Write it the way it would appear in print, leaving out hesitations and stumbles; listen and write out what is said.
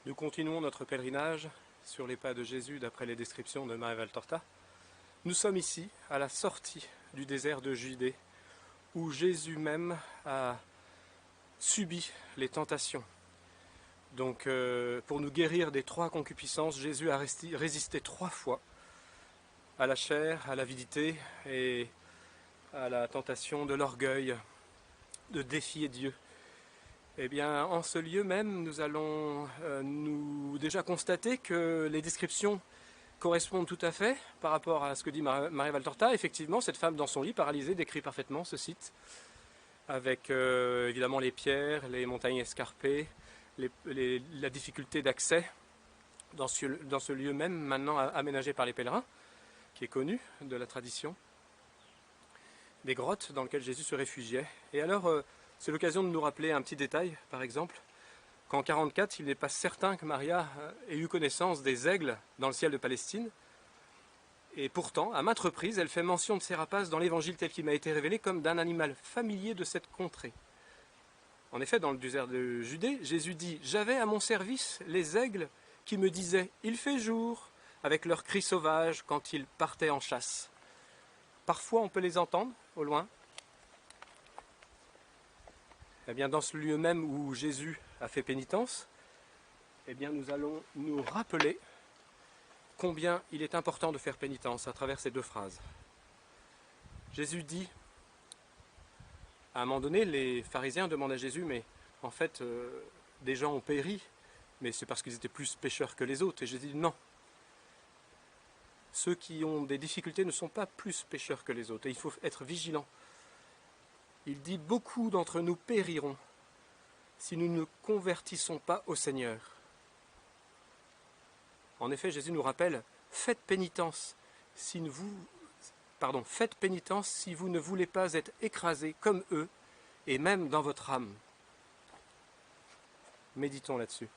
Nous continuons notre pèlerinage sur les pas de Jésus d'après les descriptions de Maria Valtorta. Nous sommes ici à la sortie du désert de Judée où Jésus même a subi les tentations. Donc pour nous guérir des 3 concupiscences, Jésus a résisté 3 fois à la chair, à l'avidité et à la tentation de l'orgueil, de défier Dieu. Eh bien, en ce lieu même, nous allons nous déjà constater que les descriptions correspondent tout à fait par rapport à ce que dit Maria Valtorta. Effectivement, cette femme dans son lit paralysée décrit parfaitement ce site, avec évidemment les pierres, les montagnes escarpées, la difficulté d'accès dans ce lieu même, maintenant aménagé par les pèlerins, qui est connu de la tradition, des grottes dans lesquelles Jésus se réfugiait. Et alors, c'est l'occasion de nous rappeler un petit détail, par exemple, qu'en 44, il n'est pas certain que Maria ait eu connaissance des aigles dans le ciel de Palestine. Et pourtant, à maintes reprises, elle fait mention de ces rapaces dans l'évangile tel qu'il m'a été révélé comme d'un animal familier de cette contrée. En effet, dans le désert de Judée, Jésus dit « J'avais à mon service les aigles qui me disaient « Il fait jour » avec leurs cris sauvages quand ils partaient en chasse. » Parfois, on peut les entendre au loin. Eh bien, dans ce lieu même où Jésus a fait pénitence, eh bien, nous allons nous rappeler combien il est important de faire pénitence à travers ces 2 phrases. Jésus dit, à un moment donné, les pharisiens demandent à Jésus, mais en fait, des gens ont péri, mais c'est parce qu'ils étaient plus pécheurs que les autres. Et Jésus dit, non. Ceux qui ont des difficultés ne sont pas plus pécheurs que les autres. Et il faut être vigilant. Il dit, beaucoup d'entre nous périront si nous ne convertissons pas au Seigneur. En effet, Jésus nous rappelle, faites pénitence si vous ne voulez pas être écrasés comme eux, et même dans votre âme. Méditons là-dessus.